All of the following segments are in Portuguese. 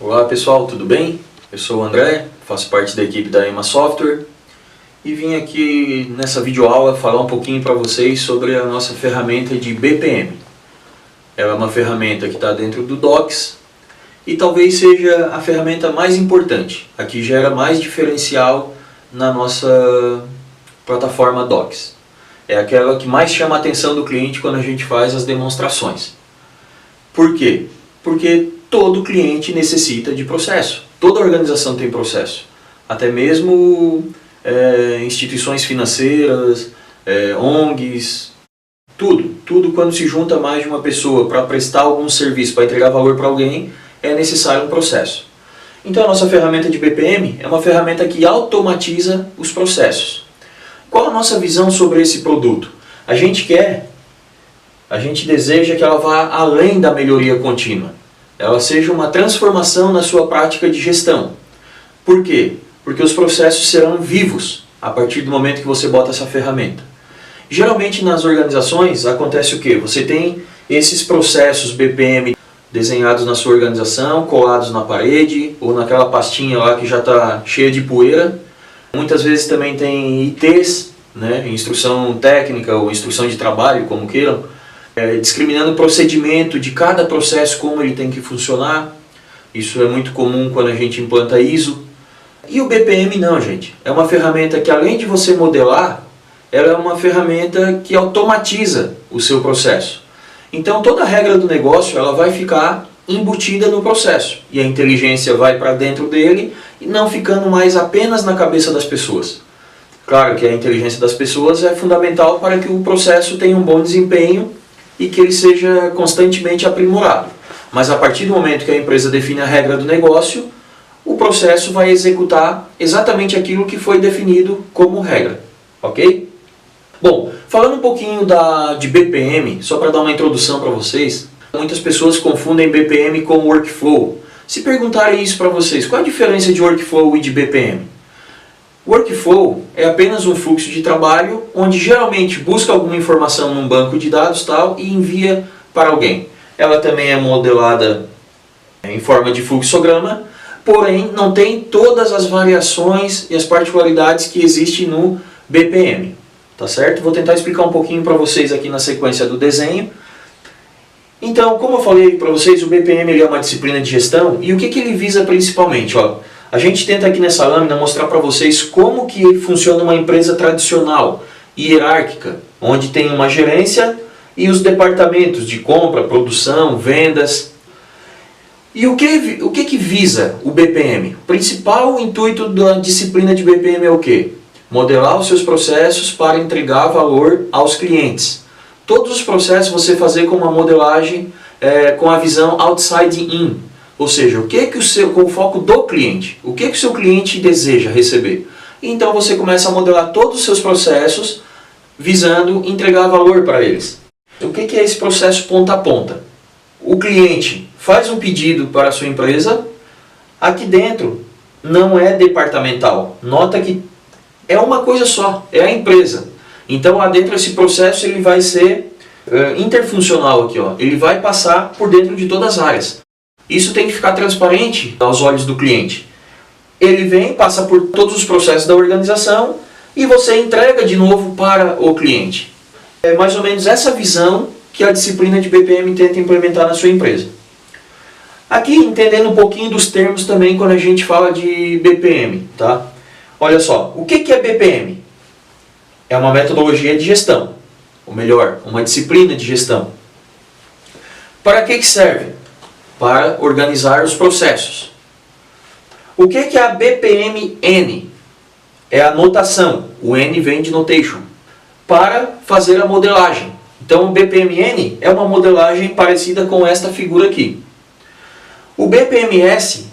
Olá pessoal, tudo bem? Eu sou o André, faço parte da equipe da EMA Software e vim aqui nessa videoaula falar um pouquinho para vocês sobre a nossa ferramenta de BPM. Ela é uma ferramenta que está dentro do Docs e talvez seja a ferramenta mais importante, a que gera mais diferencial na nossa plataforma Docs. É aquela que mais chama a atenção do cliente quando a gente faz as demonstrações. Por quê? Porque todo cliente necessita de processo. Toda organização tem processo. Até mesmo instituições financeiras, ONGs, tudo quando se junta mais de uma pessoa para prestar algum serviço, para entregar valor para alguém, é necessário um processo. Então a nossa ferramenta de BPM é uma ferramenta que automatiza os processos. Qual a nossa visão sobre esse produto? A gente deseja que ela vá além da melhoria contínua. Ela seja uma transformação na sua prática de gestão. Por quê? Porque os processos serão vivos a partir do momento que você bota essa ferramenta. Geralmente nas organizações acontece o quê? Você tem esses processos BPM desenhados na sua organização, colados na parede ou naquela pastinha lá que já está cheia de poeira. Muitas vezes também tem ITs, instrução técnica ou instrução de trabalho, como queiram, discriminando o procedimento de cada processo, como ele tem que funcionar. Isso é muito comum quando a gente implanta ISO. E o BPM não, gente. É uma ferramenta que, além de você modelar, ela é uma ferramenta que automatiza o seu processo. Então toda a regra do negócio ela vai ficar embutida no processo. E a inteligência vai para dentro dele e não ficando mais apenas na cabeça das pessoas. Claro que a inteligência das pessoas é fundamental para que o processo tenha um bom desempenho e que ele seja constantemente aprimorado. Mas a partir do momento que a empresa define a regra do negócio, o processo vai executar exatamente aquilo que foi definido como regra. Ok? Bom, falando um pouquinho de BPM, só para dar uma introdução para vocês, muitas pessoas confundem BPM com workflow. Se perguntarem isso para vocês, qual a diferença de workflow e de BPM? Workflow é apenas um fluxo de trabalho onde geralmente busca alguma informação num banco de dados e envia para alguém. Ela também é modelada em forma de fluxograma, porém não tem todas as variações e as particularidades que existem no BPM. Tá certo? Vou tentar explicar um pouquinho para vocês aqui na sequência do desenho. Então, como eu falei para vocês, o BPM ele é uma disciplina de gestão e o que ele visa principalmente? A gente tenta aqui nessa lâmina mostrar para vocês como que funciona uma empresa tradicional e hierárquica, onde tem uma gerência e os departamentos de compra, produção, vendas. E o que visa o BPM? O principal intuito da disciplina de BPM é o quê? Modelar os seus processos para entregar valor aos clientes. Todos os processos você fazer com uma modelagem com a visão outside in. Ou seja, com o foco do cliente. O que o seu cliente deseja receber. Então você começa a modelar todos os seus processos visando entregar valor para eles. O que é esse processo ponta a ponta? O cliente faz um pedido para a sua empresa. Aqui dentro não é departamental. Nota que é uma coisa só, é a empresa. Então lá dentro esse processo ele vai ser interfuncional aqui, ele vai passar por dentro de todas as áreas. Isso tem que ficar transparente aos olhos do cliente. Ele vem, passa por todos os processos da organização e você entrega de novo para o cliente. É mais ou menos essa visão que a disciplina de BPM tenta implementar na sua empresa. Aqui entendendo um pouquinho dos termos também quando a gente fala de BPM, tá? Olha só, o que é BPM? É uma metodologia de gestão, ou melhor, uma disciplina de gestão. Para que serve? Para organizar os processos. O que é a BPM-N? É a notação, o N vem de notation, para fazer a modelagem. Então o BPM-N é uma modelagem parecida com esta figura aqui. O BPM-S,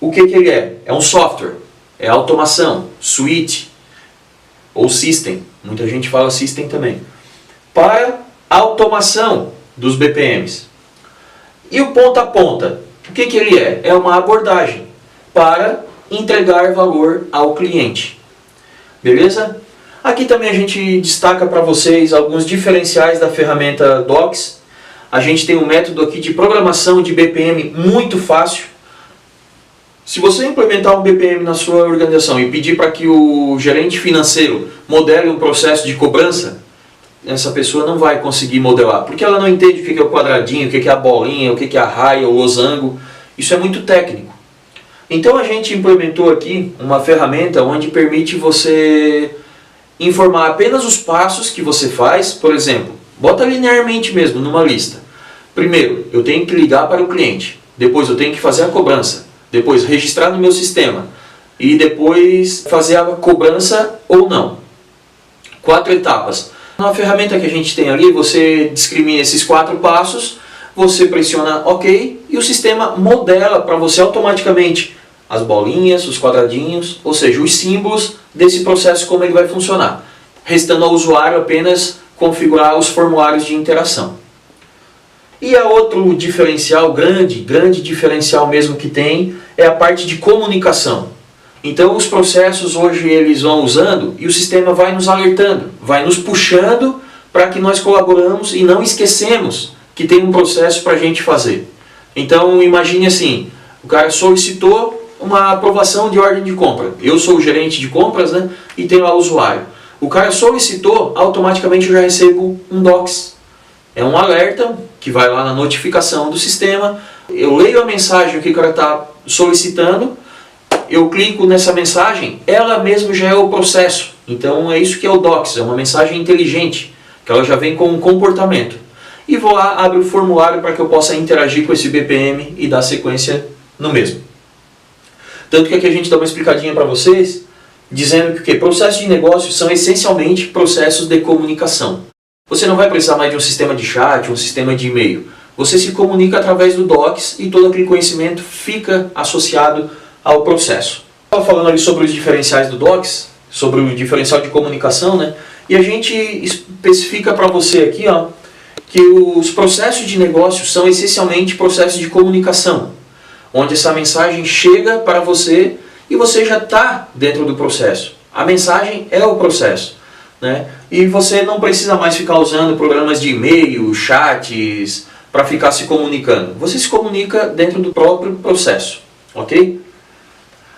o que ele é? É um software. É automação, suite ou system, muita gente fala system também, para automação dos BPMs. E o ponta a ponta, o que ele é? É uma abordagem para entregar valor ao cliente. Beleza? Aqui também a gente destaca para vocês alguns diferenciais da ferramenta Docs. A gente tem um método aqui de programação de BPM muito fácil. Se você implementar um BPM na sua organização e pedir para que o gerente financeiro modele um processo de cobrança, essa pessoa não vai conseguir modelar, porque ela não entende o que é o quadradinho, o que é a bolinha, o que é a raia, o losango. Isso é muito técnico. Então a gente implementou aqui uma ferramenta onde permite você informar apenas os passos que você faz. Por exemplo, bota linearmente mesmo numa lista. Primeiro, eu tenho que ligar para o cliente. Depois eu tenho que fazer a cobrança. Depois registrar no meu sistema. E depois fazer a cobrança ou não. 4 etapas. Na ferramenta que a gente tem ali, você discrimina esses 4 passos, você pressiona OK e o sistema modela para você automaticamente as bolinhas, os quadradinhos, ou seja, os símbolos desse processo, como ele vai funcionar. Restando ao usuário apenas configurar os formulários de interação. E a outro diferencial, grande diferencial mesmo que tem, é a parte de comunicação. Então os processos hoje eles vão usando e o sistema vai nos alertando, vai nos puxando para que nós colaboramos e não esquecemos que tem um processo para a gente fazer. Então imagine assim, o cara solicitou uma aprovação de ordem de compra. Eu sou o gerente de compras, né, e tenho lá o usuário. O cara solicitou, automaticamente eu já recebo um docs. É um alerta que vai lá na notificação do sistema, eu leio a mensagem que o cara está solicitando, eu clico nessa mensagem, ela mesmo já é o processo. Então é isso que é o Docs, é uma mensagem inteligente, que ela já vem com um comportamento. E vou lá, abro o formulário para que eu possa interagir com esse BPM e dar sequência no mesmo. Tanto que aqui a gente dá uma explicadinha para vocês, dizendo que processos de negócio são essencialmente processos de comunicação. Você não vai precisar mais de um sistema de chat, um sistema de e-mail. Você se comunica através do Docs e todo aquele conhecimento fica associado ao processo. Estava falando ali sobre os diferenciais do Docs, sobre o diferencial de comunicação, né? E a gente especifica para você aqui, ó, que os processos de negócio são essencialmente processos de comunicação, onde essa mensagem chega para você e você já está dentro do processo. A mensagem é o processo, né? E você não precisa mais ficar usando programas de e-mail, chats, para ficar se comunicando. Você se comunica dentro do próprio processo, ok?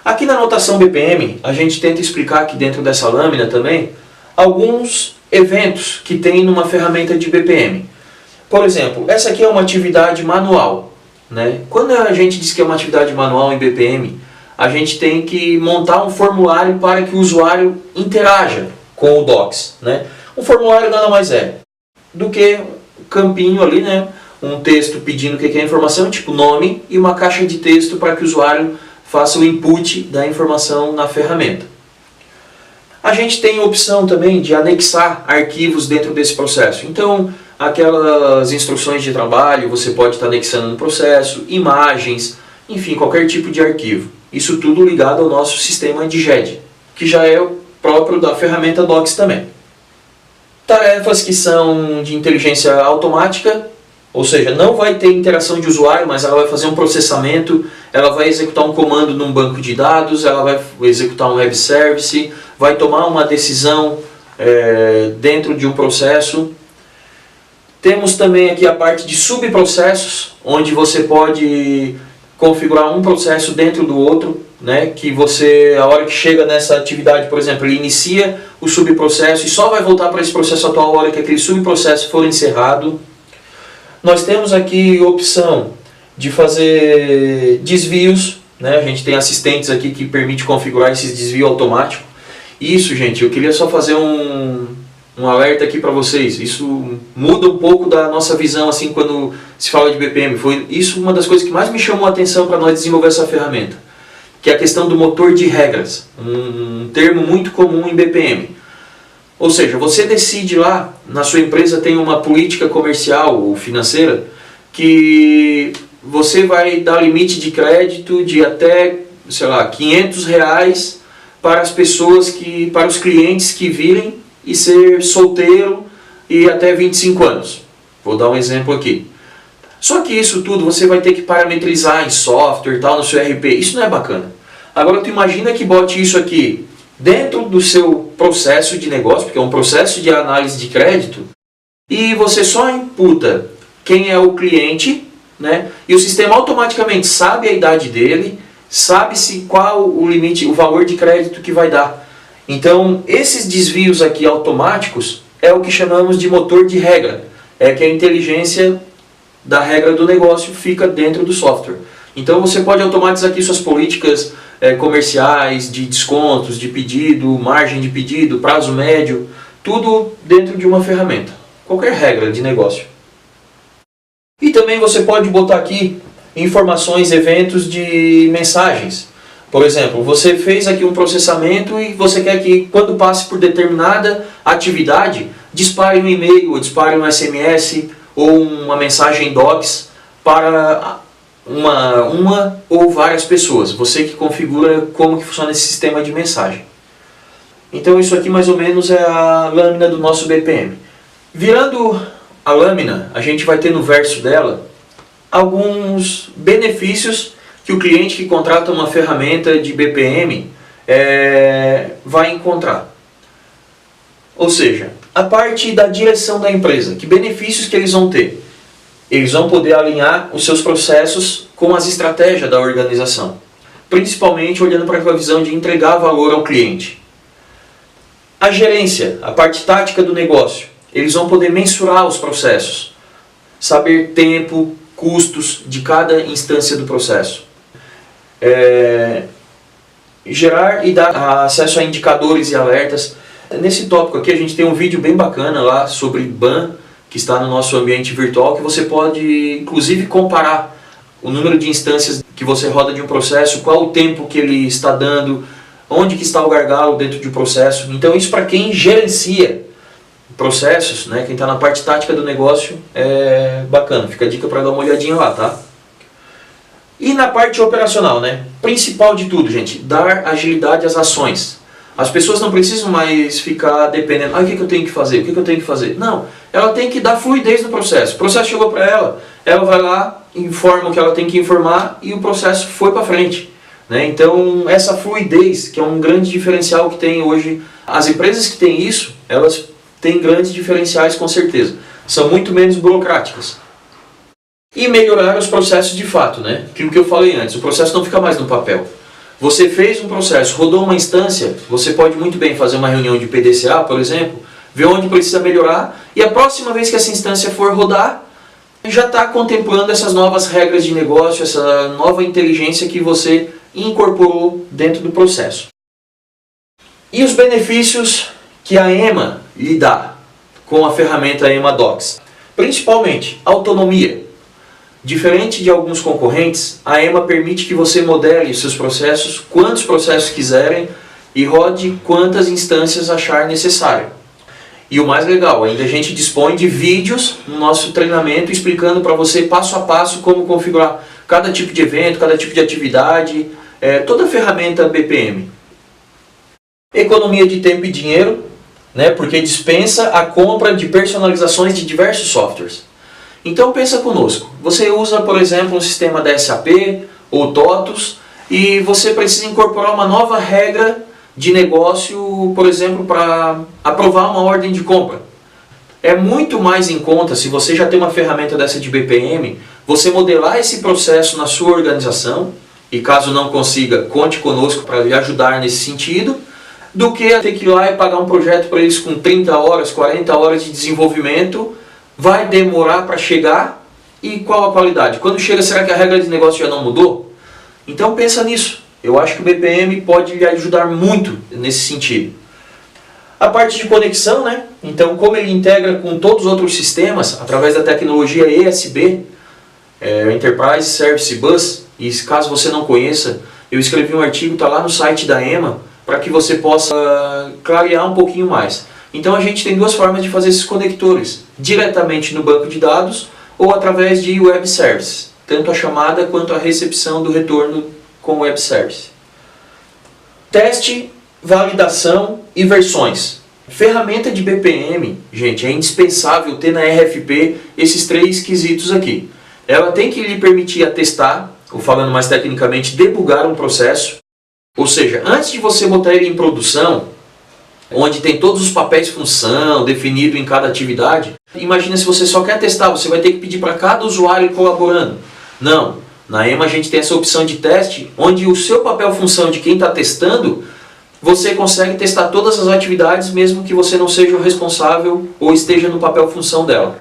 Aqui na notação BPM, a gente tenta explicar aqui dentro dessa lâmina também alguns eventos que tem numa ferramenta de BPM. Por exemplo, essa aqui é uma atividade manual, né? Quando a gente diz que é uma atividade manual em BPM, a gente tem que montar um formulário para que o usuário interaja com o Docs, né? Um formulário nada mais é do que um campinho ali, né? Um texto pedindo o que é a informação, tipo nome, e uma caixa de texto para que o usuário faça o input da informação na ferramenta. A gente tem a opção também de anexar arquivos dentro desse processo. Então, aquelas instruções de trabalho você pode estar anexando no processo, imagens, enfim, qualquer tipo de arquivo. Isso tudo ligado ao nosso sistema de GED, que já é o próprio da ferramenta Docs também. Tarefas que são de inteligência automática, ou seja, não vai ter interação de usuário, mas ela vai fazer um processamento, ela vai executar um comando num banco de dados, ela vai executar um web service, vai tomar uma decisão dentro de um processo. Temos também aqui a parte de subprocessos, onde você pode configurar um processo dentro do outro, né? Que você, a hora que chega nessa atividade, por exemplo, ele inicia o subprocesso e só vai voltar para esse processo atual a hora que aquele subprocesso for encerrado. Nós temos aqui a opção de fazer desvios, né? A gente tem assistentes aqui que permite configurar esse desvio automático. Isso, gente, eu queria só fazer um alerta aqui para vocês. Isso muda um pouco da nossa visão assim quando se fala de BPM. Foi isso uma das coisas que mais me chamou a atenção para nós desenvolver essa ferramenta, que é a questão do motor de regras, um termo muito comum em BPM. Ou seja, você decide lá, na sua empresa tem uma política comercial ou financeira que você vai dar limite de crédito de até, sei lá, R$500 para as pessoas para os clientes que virem e ser solteiro e até 25 anos. Vou dar um exemplo aqui. Só que isso tudo você vai ter que parametrizar em software e tal, no seu ERP. Isso não é bacana. Agora tu imagina que bote isso aqui dentro do seu processo de negócio, porque é um processo de análise de crédito, e você só imputa quem é o cliente, né? E o sistema automaticamente sabe a idade dele, sabe-se qual o limite, o valor de crédito que vai dar. Então, esses desvios aqui automáticos é o que chamamos de motor de regra. É que a inteligência da regra do negócio fica dentro do software. Então, você pode automatizar aqui suas políticas comerciais, de descontos, de pedido, margem de pedido, prazo médio, tudo dentro de uma ferramenta. Qualquer regra de negócio. E também você pode botar aqui informações, eventos de mensagens. Por exemplo, você fez aqui um processamento e você quer que quando passe por determinada atividade, dispare um e-mail, ou dispare um SMS ou uma mensagem Docs para uma ou várias pessoas. Você que configura como que funciona esse sistema de mensagem. Então isso aqui mais ou menos é a lâmina do nosso BPM. Virando a lâmina, a gente vai ter no verso dela alguns benefícios que o cliente que contrata uma ferramenta de BPM vai encontrar. Ou seja, a parte da direção da empresa, que benefícios que eles vão ter? Eles vão poder alinhar os seus processos com as estratégias da organização, principalmente olhando para a visão de entregar valor ao cliente. A gerência, a parte tática do negócio, eles vão poder mensurar os processos, saber tempo, custos de cada instância do processo. Gerar e dar acesso a indicadores e alertas. Nesse tópico aqui a gente tem um vídeo bem bacana lá sobre BAN, que está no nosso ambiente virtual, que você pode inclusive comparar o número de instâncias que você roda de um processo, qual o tempo que ele está dando, onde que está o gargalo dentro de um processo. Então isso para quem gerencia processos, né, quem está na parte tática do negócio, é bacana. Fica a dica para dar uma olhadinha lá, tá? E na parte operacional, né? Principal de tudo, gente, dar agilidade às ações. As pessoas não precisam mais ficar dependendo, o que eu tenho que fazer, o que eu tenho que fazer. Não, ela tem que dar fluidez no processo. O processo chegou para ela vai lá, informa o que ela tem que informar e o processo foi para frente. Né? Então, essa fluidez, que é um grande diferencial que tem hoje, as empresas que têm isso, elas têm grandes diferenciais com certeza. São muito menos burocráticas. E melhorar os processos de fato, né? Aquilo que eu falei antes, o processo não fica mais no papel. Você fez um processo, rodou uma instância, você pode muito bem fazer uma reunião de PDCA, por exemplo, ver onde precisa melhorar, e a próxima vez que essa instância for rodar, já está contemplando essas novas regras de negócio, essa nova inteligência que você incorporou dentro do processo. E os benefícios que a EMA lhe dá com a ferramenta EMA Docs? Principalmente, autonomia. Diferente de alguns concorrentes, a EMA permite que você modele os seus processos, quantos processos quiserem, e rode quantas instâncias achar necessário. E o mais legal, ainda a gente dispõe de vídeos no nosso treinamento explicando para você passo a passo como configurar cada tipo de evento, cada tipo de atividade, toda a ferramenta BPM. Economia de tempo e dinheiro, né, porque dispensa a compra de personalizações de diversos softwares. Então pensa conosco, você usa por exemplo um sistema da SAP ou TOTUS e você precisa incorporar uma nova regra de negócio, por exemplo, para aprovar uma ordem de compra. É muito mais em conta, se você já tem uma ferramenta dessa de BPM, você modelar esse processo na sua organização, e caso não consiga, conte conosco para lhe ajudar nesse sentido, do que ter que ir lá e pagar um projeto para eles com 30 horas, 40 horas de desenvolvimento, vai demorar para chegar, e qual a qualidade? Quando chega, será que a regra de negócio já não mudou? Então pensa nisso. Eu acho que o BPM pode lhe ajudar muito nesse sentido. A parte de conexão, né? Então, como ele integra com todos os outros sistemas, através da tecnologia ESB, Enterprise Service Bus, e caso você não conheça, eu escrevi um artigo, está lá no site da EMA, para que você possa clarear um pouquinho mais. Então a gente tem duas formas de fazer esses conectores, diretamente no banco de dados ou através de web service, tanto a chamada quanto a recepção do retorno com web service. Teste, validação e versões. Ferramenta de BPM, gente, é indispensável ter na RFP esses três quesitos aqui. Ela tem que lhe permitir atestar, ou falando mais tecnicamente, debugar um processo. Ou seja, antes de você botar ele em produção, onde tem todos os papéis de função definido em cada atividade, imagina se você só quer testar, você vai ter que pedir para cada usuário colaborando. Não, Na EMA a gente tem essa opção de teste, onde o seu papel-função de quem está testando, você consegue testar todas as atividades, mesmo que você não seja o responsável ou esteja no papel-função dela.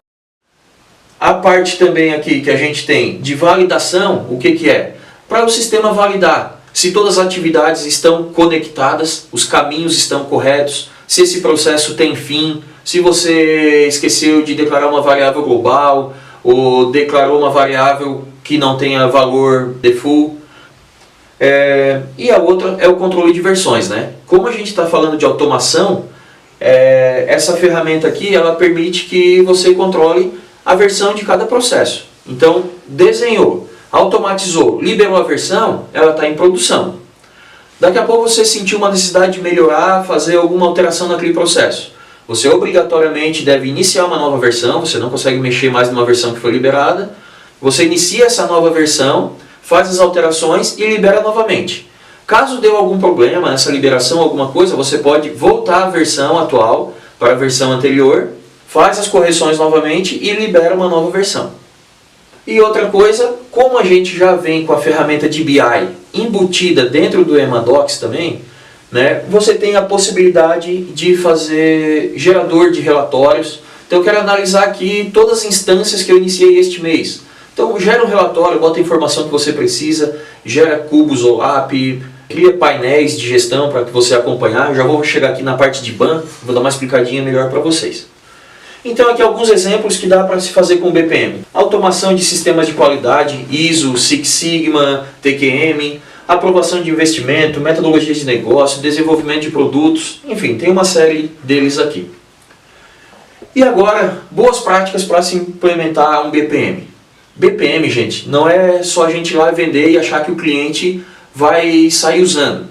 A parte também aqui que a gente tem de validação, o que é? Para o sistema validar se todas as atividades estão conectadas, os caminhos estão corretos, se esse processo tem fim, se você esqueceu de declarar uma variável global ou declarou uma variável que não tenha valor default. E a outra é o controle de versões, né? Como a gente está falando de automação, essa ferramenta aqui ela permite que você controle a versão de cada processo. Então, desenhou, automatizou, liberou a versão, ela está em produção. Daqui a pouco você sentiu uma necessidade de melhorar, fazer alguma alteração naquele processo. Você obrigatoriamente deve iniciar uma nova versão, você não consegue mexer mais numa versão que foi liberada. Você inicia essa nova versão, faz as alterações e libera novamente. Caso deu algum problema nessa liberação, alguma coisa, você pode voltar a versão atual para a versão anterior, faz as correções novamente e libera uma nova versão. E outra coisa, como a gente já vem com a ferramenta de BI embutida dentro do Emadocs também, né, você tem a possibilidade de fazer gerador de relatórios. Então eu quero analisar aqui todas as instâncias que eu iniciei este mês. Então gera um relatório, bota a informação que você precisa, gera cubos OLAP, cria painéis de gestão para que você acompanhar. Eu já vou chegar aqui na parte de BAN, vou dar uma explicadinha melhor para vocês. Então aqui alguns exemplos que dá para se fazer com o BPM. Automação de sistemas de qualidade, ISO, Six Sigma, TQM, aprovação de investimento, metodologia de negócio, desenvolvimento de produtos, enfim, tem uma série deles aqui. E agora, boas práticas para se implementar um BPM. BPM, gente, não é só a gente ir lá vender e achar que o cliente vai sair usando.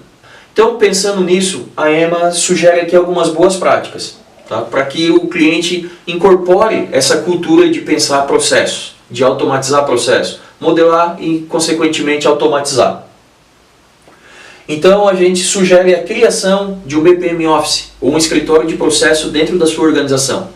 Então, pensando nisso, a EMA sugere aqui algumas boas práticas, tá? Para que o cliente incorpore essa cultura de pensar processos, de automatizar processo, modelar e, consequentemente, automatizar. Então, a gente sugere a criação de um BPM Office, ou um escritório de processo dentro da sua organização.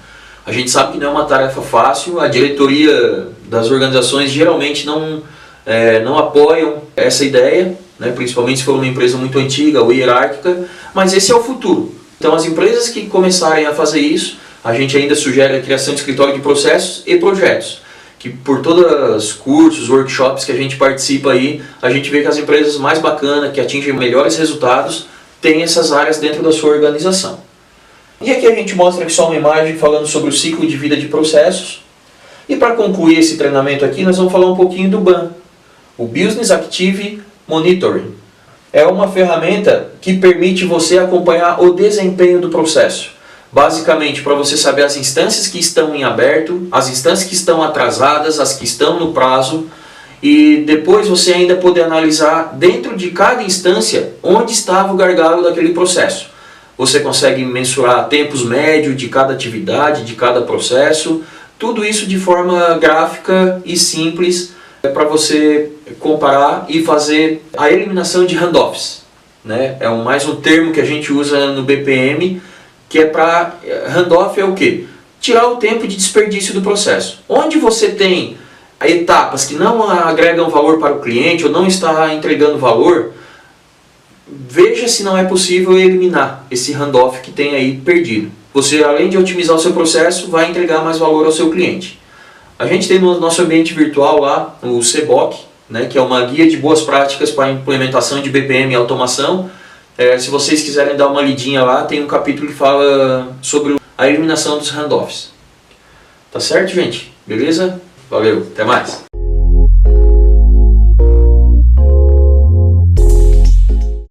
A gente sabe que não é uma tarefa fácil, a diretoria das organizações geralmente não apoiam essa ideia, né, principalmente se for uma empresa muito antiga ou hierárquica, mas esse é o futuro. Então as empresas que começarem a fazer isso, a gente ainda sugere a criação de escritório de processos e projetos, que por todos os cursos, workshops que a gente participa aí, a gente vê que as empresas mais bacanas, que atingem melhores resultados, têm essas áreas dentro da sua organização. E aqui a gente mostra aqui só uma imagem falando sobre o ciclo de vida de processos. E para concluir esse treinamento aqui, nós vamos falar um pouquinho do BAM, o Business Active Monitoring. É uma ferramenta que permite você acompanhar o desempenho do processo. Basicamente, para você saber as instâncias que estão em aberto, as instâncias que estão atrasadas, as que estão no prazo, e depois você ainda poder analisar dentro de cada instância onde estava o gargalo daquele processo. Você consegue mensurar tempos médios de cada atividade, de cada processo, tudo isso de forma gráfica e simples para você comparar e fazer a eliminação de handoffs, né? É mais um termo que a gente usa no BPM, que é para... handoff é o quê? Tirar o tempo de desperdício do processo. Onde você tem etapas que não agregam valor para o cliente ou não está entregando valor, veja se não é possível eliminar esse handoff que tem aí perdido. Você, além de otimizar o seu processo, vai entregar mais valor ao seu cliente. A gente tem no nosso ambiente virtual lá, o CBOC, né, que é uma guia de boas práticas para a implementação de BPM e automação. Se vocês quiserem dar uma lidinha lá, tem um capítulo que fala sobre a eliminação dos handoffs. Tá certo, gente? Beleza? Valeu, até mais!